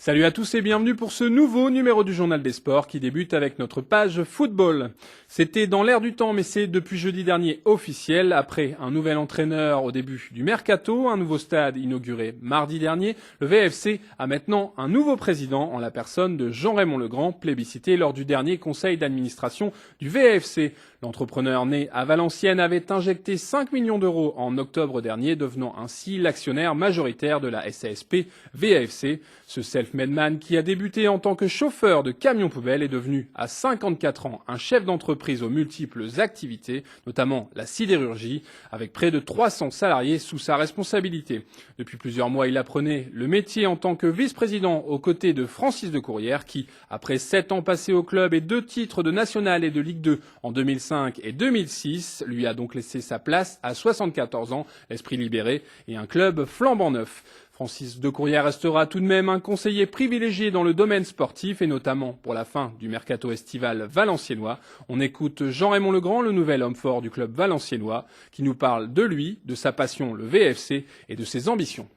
Salut à tous et bienvenue pour ce nouveau numéro du Journal des Sports qui débute avec notre page football. C'était dans l'air du temps mais c'est depuis jeudi dernier officiel. Après un nouvel entraîneur au début du mercato, un nouveau stade inauguré mardi dernier, le VFC a maintenant un nouveau président en la personne de Jean-Raymond Legrand, plébiscité lors du dernier conseil d'administration du VFC. L'entrepreneur né à Valenciennes avait injecté 5 millions d'euros en octobre dernier, devenant ainsi l'actionnaire majoritaire de la SASP VFC. Ce self-made man qui a débuté en tant que chauffeur de camion poubelle est devenu à 54 ans un chef d'entreprise aux multiples activités, notamment la sidérurgie, avec près de 300 salariés sous sa responsabilité. Depuis plusieurs mois, il apprenait le métier en tant que vice-président aux côtés de Francis de Courrières qui, après 7 ans passés au club et 2 titres de National et de Ligue 2 en 2005 et 2006, lui a donc laissé sa place à 74 ans, l'esprit libéré et un club flambant neuf. Francis de Courrières restera tout de même un conseiller privilégié dans le domaine sportif et notamment pour la fin du mercato estival valenciennois. On écoute Jean-Raymond Legrand, le nouvel homme fort du club valenciennois, qui nous parle de lui, de sa passion, le VFC, et de ses ambitions.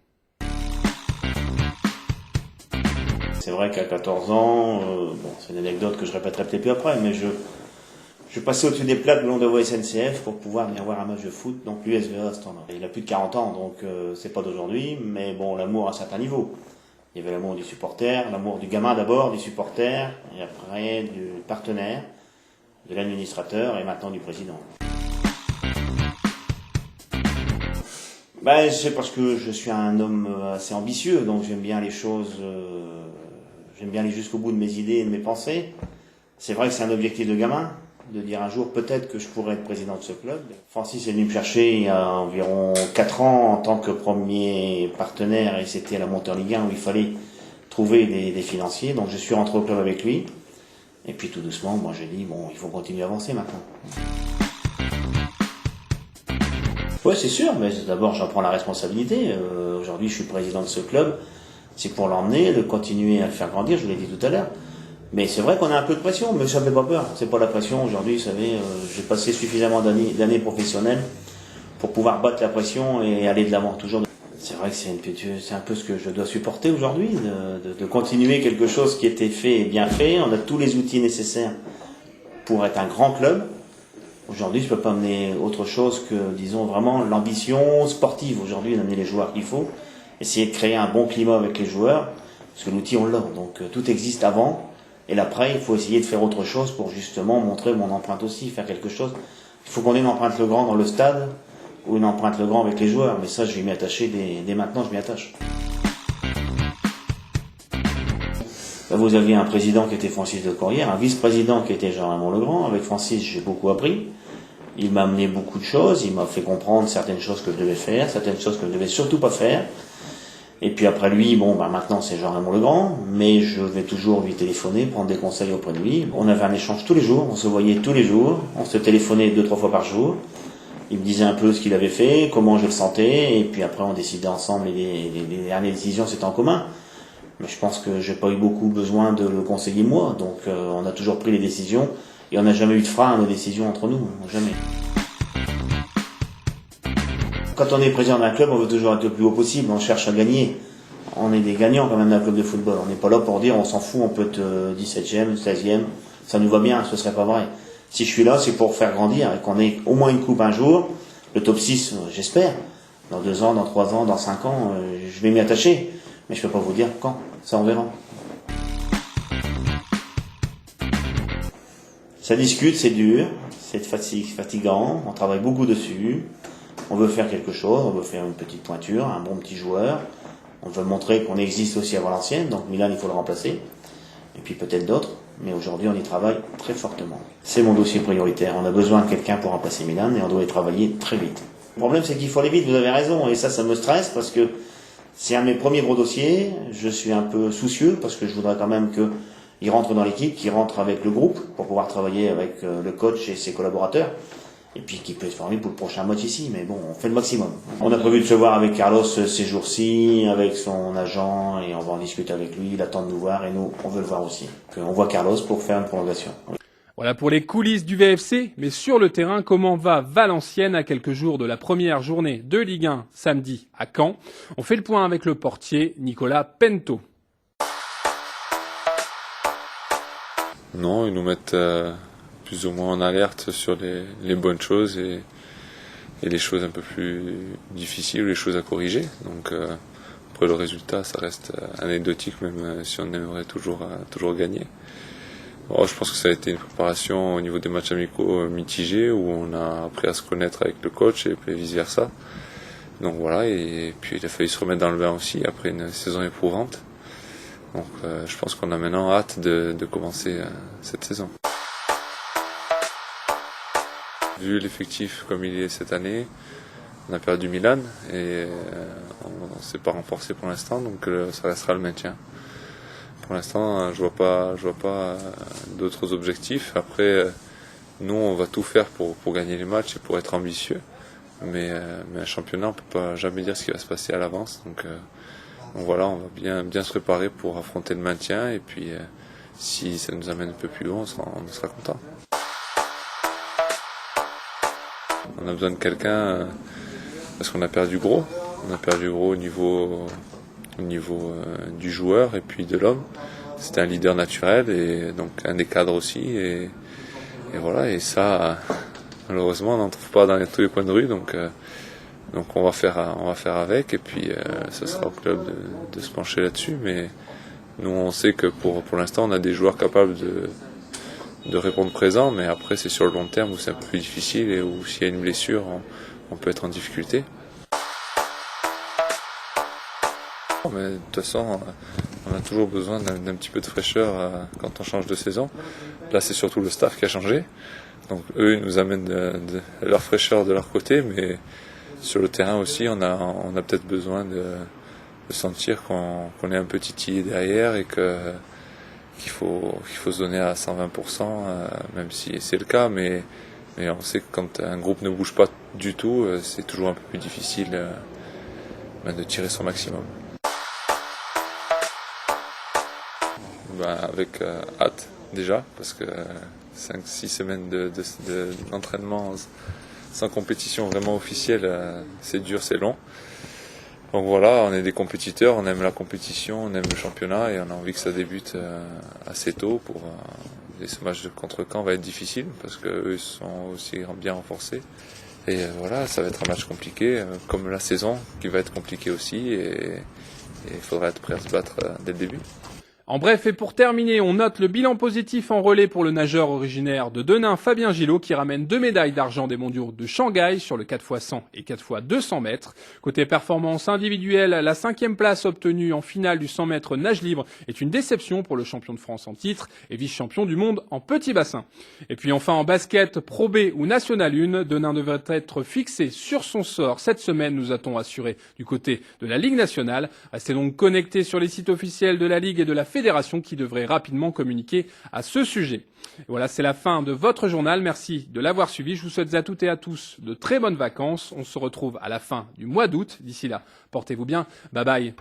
C'est vrai qu'à 14 ans, c'est une anecdote que je répéterai peut-être plus après, mais je passais au-dessus des plaques de long de voie SNCF pour pouvoir venir voir un match de foot, donc l'USVA à ce temps-là. Il a plus de 40 ans, donc c'est pas d'aujourd'hui, mais bon, l'amour à un certain niveau. Il y avait l'amour du supporter, l'amour du gamin d'abord, du supporter, et après du partenaire, de l'administrateur et maintenant du président. C'est parce que je suis un homme assez ambitieux, donc j'aime bien les choses, j'aime bien aller jusqu'au bout de mes idées et de mes pensées. C'est vrai que c'est un objectif de gamin, de dire un jour peut-être que je pourrais être président de ce club. Francis est venu me chercher il y a environ 4 ans en tant que premier partenaire et c'était à la montée en Ligue 1 où il fallait trouver des financiers. Donc je suis rentré au club avec lui et puis tout doucement, moi j'ai dit il faut continuer à avancer maintenant. Ouais, c'est sûr, mais d'abord j'en prends la responsabilité. Aujourd'hui je suis président de ce club, c'est pour l'emmener, de continuer à le faire grandir, je vous l'ai dit tout à l'heure. Mais c'est vrai qu'on a un peu de pression, mais ça ne fait pas peur. C'est pas la pression. Aujourd'hui, vous savez, j'ai passé suffisamment d'années professionnelles pour pouvoir battre la pression et aller de l'avant toujours. C'est vrai que c'est un peu ce que je dois supporter aujourd'hui, de continuer quelque chose qui était fait et bien fait. On a tous les outils nécessaires pour être un grand club. Aujourd'hui, je ne peux pas mener autre chose que, disons, vraiment l'ambition sportive. Aujourd'hui, d'amener les joueurs qu'il faut, essayer de créer un bon climat avec les joueurs, parce que l'outil, on l'a. Donc, tout existe avant. Et l'après, il faut essayer de faire autre chose pour justement montrer mon empreinte aussi, faire quelque chose. Il faut qu'on ait une empreinte Legrand dans le stade ou une empreinte Legrand avec les joueurs. Mais ça, je vais m'y attacher dès maintenant, je m'y attache. Vous aviez un président qui était Francis de Courrières, un vice-président qui était Jean-Raymond Legrand. Avec Francis, j'ai beaucoup appris. Il m'a amené beaucoup de choses. Il m'a fait comprendre certaines choses que je devais faire, certaines choses que je ne devais surtout pas faire. Et puis après lui, maintenant c'est Jean-Raymond Legrand, mais je vais toujours lui téléphoner, prendre des conseils auprès de lui. On avait un échange tous les jours, on se voyait tous les jours, on se téléphonait 2-3 fois par jour. Il me disait un peu ce qu'il avait fait, comment je le sentais, et puis après on décidait ensemble et les dernières décisions c'était en commun. Mais je pense que j'ai pas eu beaucoup besoin de le conseiller moi, donc on a toujours pris les décisions, et on n'a jamais eu de frein à nos décisions entre nous, jamais. Quand on est président d'un club, on veut toujours être le plus haut possible, on cherche à gagner. On est des gagnants quand même d'un club de football. On n'est pas là pour dire on s'en fout, on peut être 17e, 16e, ça nous va bien, ce serait pas vrai. Si je suis là, c'est pour faire grandir et qu'on ait au moins une coupe un jour, le top 6, j'espère. Dans 2 ans, dans 3 ans, dans 5 ans, je vais m'y attacher. Mais je peux pas vous dire quand, ça on verra. Ça discute, c'est dur, c'est fatigant, on travaille beaucoup dessus. On veut faire quelque chose, on veut faire une petite pointure, un bon petit joueur. On veut montrer qu'on existe aussi à Valenciennes, donc Milan, il faut le remplacer. Et puis peut-être d'autres, mais aujourd'hui, on y travaille très fortement. C'est mon dossier prioritaire. On a besoin de quelqu'un pour remplacer Milan et on doit y travailler très vite. Le problème, c'est qu'il faut aller vite, vous avez raison, et ça me stresse parce que c'est un de mes premiers gros dossiers. Je suis un peu soucieux parce que je voudrais quand même qu'il rentre dans l'équipe, qu'il rentre avec le groupe pour pouvoir travailler avec le coach et ses collaborateurs. Et puis qui peut être formé pour le prochain match ici, mais bon, on fait le maximum. On a prévu de se voir avec Carlos ces jours-ci, avec son agent, et on va en discuter avec lui, il attend de nous voir, et nous, on veut le voir aussi. On voit Carlos pour faire une prolongation. Voilà pour les coulisses du VFC, mais sur le terrain, comment va Valenciennes à quelques jours de la première journée de Ligue 1 samedi à Caen? On fait le point avec le portier Nicolas Pento. Non, ils nous mettent plus ou moins en alerte sur les bonnes choses et les choses un peu plus difficiles, les choses à corriger. Donc après le résultat, ça reste anecdotique, même si on aimerait toujours gagner. Bon, je pense que ça a été une préparation au niveau des matchs amicaux mitigés, où on a appris à se connaître avec le coach et puis vice versa. Donc voilà, et puis il a fallu se remettre dans le bain aussi après une saison éprouvante. Donc je pense qu'on a maintenant hâte de commencer cette saison. Vu l'effectif comme il est cette année, on a perdu Milan et on ne s'est pas renforcé pour l'instant, donc ça restera le maintien. Pour l'instant, je vois pas d'autres objectifs. Après, nous, on va tout faire pour gagner les matchs et pour être ambitieux. Mais un championnat, on peut pas jamais dire ce qui va se passer à l'avance. Donc voilà, on va bien se préparer pour affronter le maintien. Et puis, si ça nous amène un peu plus loin, on sera content. On a besoin de quelqu'un parce qu'on a perdu gros. On a perdu gros au niveau du joueur et puis de l'homme. C'était un leader naturel et donc un des cadres aussi. Et voilà, et ça, malheureusement, on n'en trouve pas dans tous les coins de rue. Donc on va faire avec et puis ce sera au club de se pencher là-dessus. Mais nous, on sait que pour l'instant, on a des joueurs capables de répondre présent, mais après c'est sur le long terme où c'est un peu plus difficile et où s'il y a une blessure, on peut être en difficulté. Mais de toute façon, on a toujours besoin d'un petit peu de fraîcheur quand on change de saison. Là, c'est surtout le staff qui a changé. Donc eux, ils nous amènent de leur fraîcheur de leur côté, mais sur le terrain aussi, on a peut-être besoin de sentir qu'on est un peu titillé derrière et qu'il faut se donner à 120%, même si c'est le cas, mais on sait que quand un groupe ne bouge pas du tout, c'est toujours un peu plus difficile de tirer son maximum. Avec hâte déjà, parce que 5-6 semaines d'entraînement sans compétition vraiment officielle, c'est dur, c'est long. Donc voilà, on est des compétiteurs, on aime la compétition, on aime le championnat et on a envie que ça débute assez tôt. Et ce match contre Caen va être difficile parce qu'eux sont aussi bien renforcés. Et voilà, ça va être un match compliqué, comme la saison qui va être compliquée aussi et il faudra être prêt à se battre dès le début. En bref, et pour terminer, on note le bilan positif en relais pour le nageur originaire de Denain, Fabien Gillot, qui ramène 2 médailles d'argent des mondiaux de Shanghai sur le 4x100 et 4x200 mètres. Côté performance individuelle, la 5e place obtenue en finale du 100 mètres nage libre est une déception pour le champion de France en titre et vice-champion du monde en petit bassin. Et puis enfin en basket, Pro B ou National 1, Denain devrait être fixé sur son sort cette semaine, nous a-t-on assuré du côté de la Ligue nationale. Restez donc connectés sur les sites officiels de la Ligue et de la Fédération qui devrait rapidement communiquer à ce sujet. Et voilà, c'est la fin de votre journal. Merci de l'avoir suivi. Je vous souhaite à toutes et à tous de très bonnes vacances. On se retrouve à la fin du mois d'août. D'ici là, portez-vous bien. Bye bye.